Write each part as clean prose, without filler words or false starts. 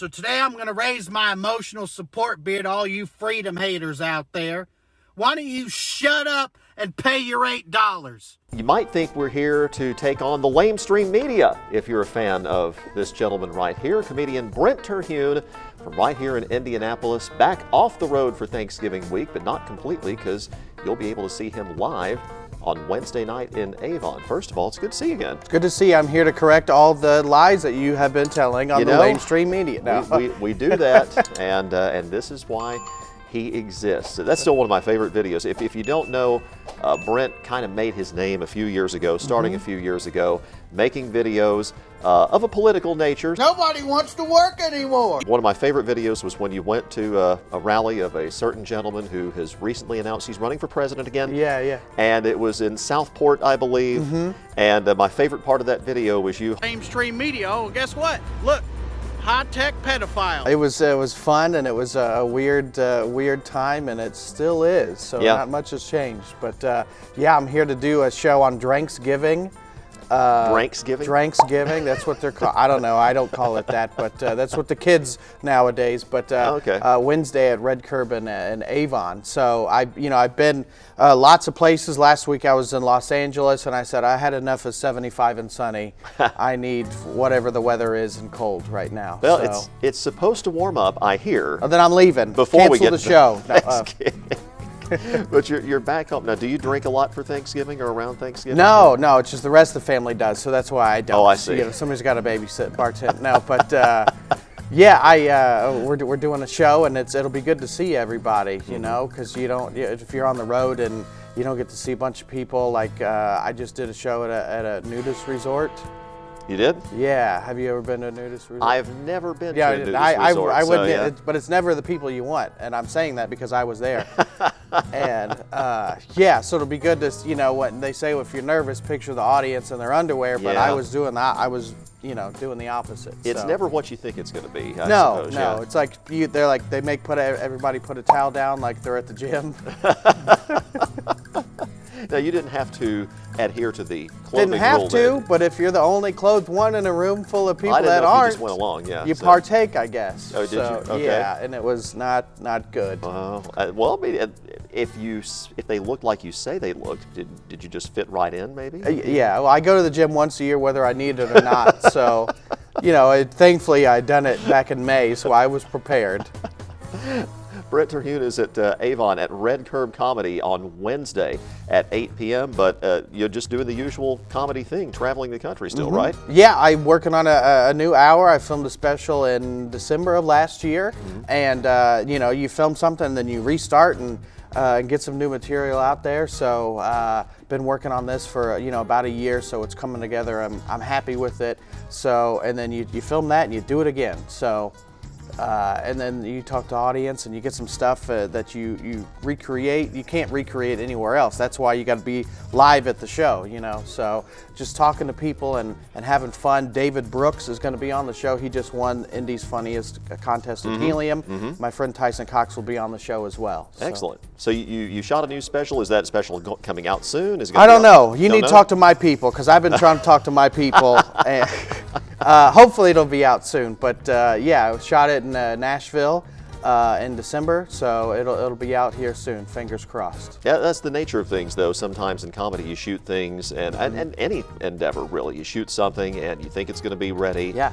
So today I'm going to raise my emotional support bid to all you freedom haters out there. Why don't you shut up and pay your $8? You might think we're here to take on the Lamestream media if you're a fan of this gentleman right here, comedian Brent Terhune from right here in Indianapolis, back off the road for Thanksgiving week, but not completely because you'll be able to see him live on Wednesday night in Avon. First of all, it's good to see you again. Good to see you. I'm here to correct all the lies that you have been telling on the Lamestream media. No. We do that, and this is why he exists. That's still one of my favorite videos. If you don't know, Brent kind of made his name a few years ago, starting a few years ago, making videos of a political nature. Nobody wants to work anymore. One of my favorite videos was when you went to a rally of a certain gentleman who has recently announced he's running for president again. Yeah. And it was in Southport, I believe. And my favorite part of that video was you. Lamestream media. Oh, guess what? Look. High-tech pedophile. It was fun, and it was a weird time, and it still is. So not much has changed. But yeah, I'm here to do a show on Dranksgiving. Dranksgiving, that's what they're called. I don't know, I don't call it that, but that's what the kids nowadays. But Wednesday at Red Curb in Avon. So I've been lots of places. Last week I was in Los Angeles, and I said I had enough of 75 and sunny. I need whatever the weather is and cold right now. Well, so. it's supposed to warm up, I hear. Oh, then I'm leaving. Before we get the show. But you're back home now. Do you drink a lot for Thanksgiving or around Thanksgiving? No, it's just the rest of the family does, so that's why I don't. Oh, I see. Somebody's got to babysit, bartend. No, but yeah, we're doing a show, and it'll be good to see everybody, you know, because if you're on the road and you don't get to see a bunch of people. Like I just did a show at a nudist resort. You did? Yeah. Have you ever been to a nudist resort? I've never been to a nudist resort. I wouldn't, but it's never the people you want, and I'm saying that because I was there. And yeah, so it'll be good to, what they say, if you're nervous, picture the audience in their underwear. But I was doing that. I was, doing the opposite. It's never what you think it's going to be. I suppose. Yeah. It's like they're like they make everybody put a towel down like they're at the gym. Now, you didn't have to adhere to the clothing Didn't have rule to, there. but if you're the only clothed one in a room full of people I didn't that know if aren't, you just went along. Yeah, you partake, I guess. Oh, did you? Okay. Yeah, and it was not good. Well, I mean, if they looked like you say they looked, did you just fit right in, maybe? Yeah, well, I go to the gym once a year whether I need it or not. So, thankfully I'd done it back in May, so I was prepared. Brent Terhune is at Avon at Red Curb Comedy on Wednesday at 8 p.m., but you're just doing the usual comedy thing, traveling the country still, right? Yeah, I'm working on a new hour. I filmed a special in December of last year, and you film something, then you restart and get some new material out there. So been working on this for about a year, so it's coming together. I'm happy with it. So, and then you film that and you do it again. So. And then you talk to audience and you get some stuff that you recreate. You can't recreate anywhere else. That's why you got to be live at the show, So just talking to people and having fun. David Brooks is going to be on the show. He just won Indy's Funniest Contest at Helium. My friend Tyson Cox will be on the show as well. So. Excellent. So you shot a new special. Is that special coming out soon? Is it I don't know. You need to talk to my people because I've been trying to talk to my people. And, hopefully it'll be out soon. But yeah, I shot it in Nashville in December, so it'll be out here soon. Fingers crossed. Yeah, that's the nature of things, though. Sometimes in comedy, you shoot things, and any endeavor really, you shoot something and you think it's going to be ready. Yeah.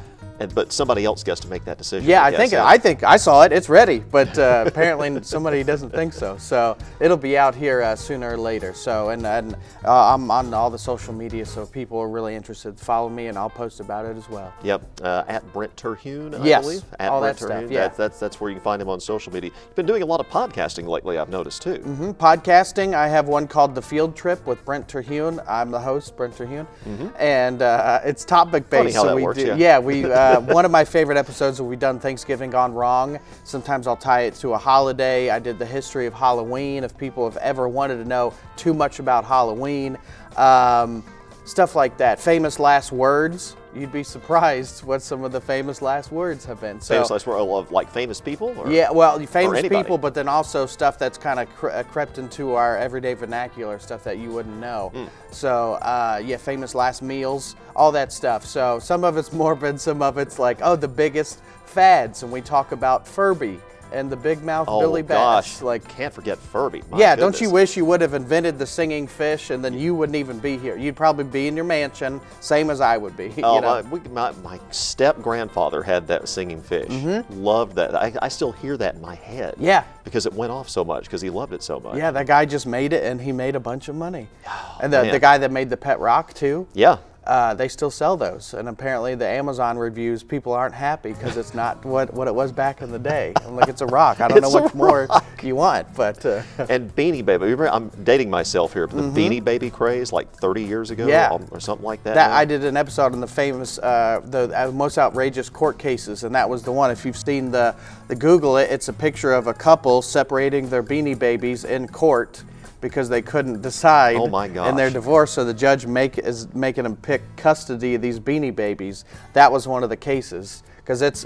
But somebody else gets to make that decision. Yeah, I think I saw it. It's ready, but apparently somebody doesn't think so. So it'll be out here sooner or later. So and I'm on all the social media, so if people are really interested, follow me, and I'll post about it as well. Yep, at Brent Terhune, I believe. At all Brent that Terhune. stuff. Yeah, that's where you can find him on social media. You've been doing a lot of podcasting lately, I've noticed too. Podcasting. I have one called The Field Trip with Brent Terhune. I'm the host, Brent Terhune, and it's topic based. Funny how so that we works, do. yeah. We one of my favorite episodes that we've done Thanksgiving gone wrong. Sometimes I'll tie it to a holiday. I did the history of Halloween. If people have ever wanted to know too much about Halloween, stuff like that. Famous last words. you'd be surprised what some of the famous last words have been. So, Famous last word of like famous people? Or? yeah, well, famous anybody? people, but then also stuff that's kind of crept into our everyday vernacular, stuff that you wouldn't know. So, yeah, famous last meals, all that stuff. So some of it's morbid, some of it's like, oh, the biggest fads, and we talk about Furby and the big mouth Billy Bass. Gosh, like, can't forget Furby. My yeah, goodness. don't you wish you would have invented the singing fish, and then you wouldn't even be here? You'd probably be in your mansion, same as I would be. Oh, you know? my step-grandfather had that singing fish. Loved that. I still hear that in my head. Yeah. Because it went off so much, because he loved it so much. Yeah, that guy just made it, and he made a bunch of money. And man. the guy that made the pet rock, too. Yeah. They still sell those, and apparently the Amazon reviews, people aren't happy because it's not what it was back in the day. I'm like, it's a rock. I don't know what more you want, but. And Beanie Baby. Remember, I'm dating myself here, but the Beanie Baby craze, like 30 years ago, Yeah. or something like that. I did an episode on the famous, the most outrageous court cases, and that was the one. If you've seen the Google it, it's a picture of a couple separating their Beanie Babies in court because they couldn't decide Oh my in their gosh. divorce, so the judge is making them pick custody of these Beanie Babies. That was one of the cases, because it's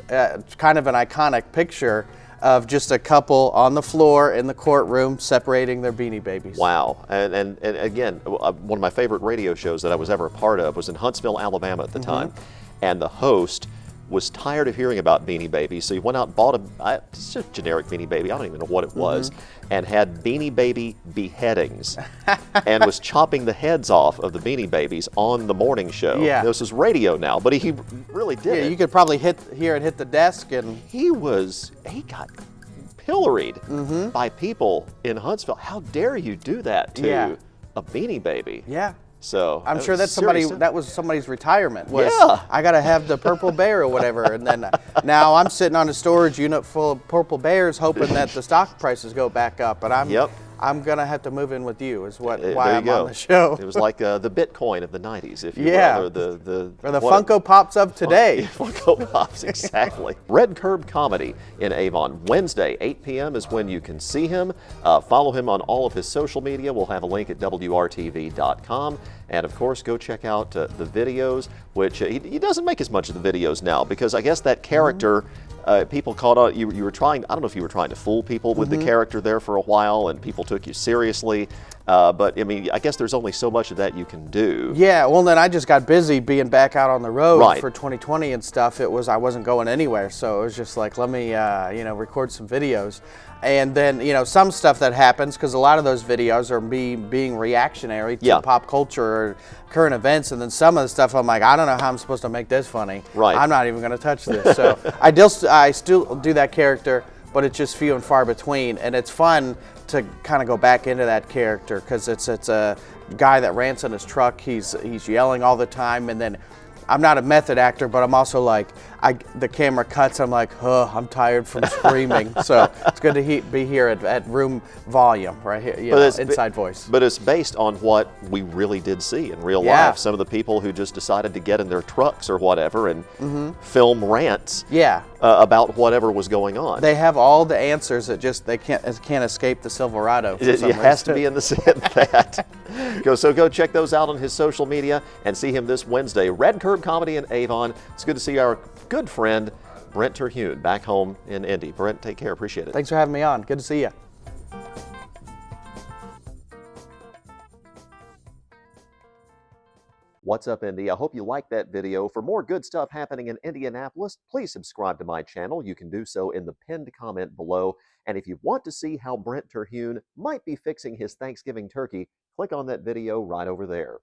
kind of an iconic picture of just a couple on the floor in the courtroom separating their Beanie Babies. Wow. And again, one of my favorite radio shows that I was ever a part of was in Huntsville, Alabama at the time. And the host was tired of hearing about Beanie Babies, so he went out and bought just a generic Beanie Baby, I don't even know what it was, and had Beanie Baby beheadings and was chopping the heads off of the Beanie Babies on the morning show. Yeah. This is radio now, but he really did Yeah, it. you could probably hear it hit the desk, and He got pilloried by people in Huntsville. How dare you do that to Yeah. a Beanie Baby? yeah. So I'm that sure was that's serious. that was somebody's retirement. Was, Yeah. I got to have the purple bear or whatever. And then now I'm sitting on a storage unit full of purple bears hoping that the stock prices go back up. But I'm going to have to move in with you is why There I'm you go. on the show. It was like the Bitcoin of the 90s, if you Yeah. will, or the Funko Pops of today. Funko Pops, exactly. Red Curb Comedy in Avon. Wednesday, 8 p.m. is when you can see him. Follow him on all of his social media. We'll have a link at WRTV.com. And of course, go check out the videos, which he doesn't make as much of the videos now because I guess that character, people called out, you were trying, I don't know if you were trying to fool people with the character there for a while and people took you seriously. But I mean, I guess there's only so much of that you can do. Yeah, well then I just got busy being back out on the road Right. for 2020 and stuff. I wasn't going anywhere, so it was just like, let me record some videos. And then, some stuff that happens, because a lot of those videos are me being reactionary to Yeah. pop culture or current events, and then some of the stuff I'm like, I don't know how I'm supposed to make this funny. Right. I'm not even going to touch this. So I still do that character, but it's just few and far between, and it's fun to kind of go back into that character because it's a guy that rants in his truck. He's yelling all the time, and then I'm not a method actor, but I'm also like, the camera cuts. I'm like, I'm tired from screaming. So it's good to be here at room volume right here, inside voice. But it's based on what we really did see in real Yeah. life. Some of the people who just decided to get in their trucks or whatever and film rants Yeah. about whatever was going on. They have all the answers that just they can't escape the Silverado. For It some has to reason. be in the set that. Go check those out on his social media and see him this Wednesday. Red Curb Comedy in Avon. It's good to see our good friend Brent Terhune back home in Indy. Brent, take care. Appreciate it. Thanks for having me on. Good to see you. What's up, Indy? I hope you liked that video. For more good stuff happening in Indianapolis, please subscribe to my channel. You can do so in the pinned comment below. And if you want to see how Brent Terhune might be fixing his Thanksgiving turkey, click on that video right over there.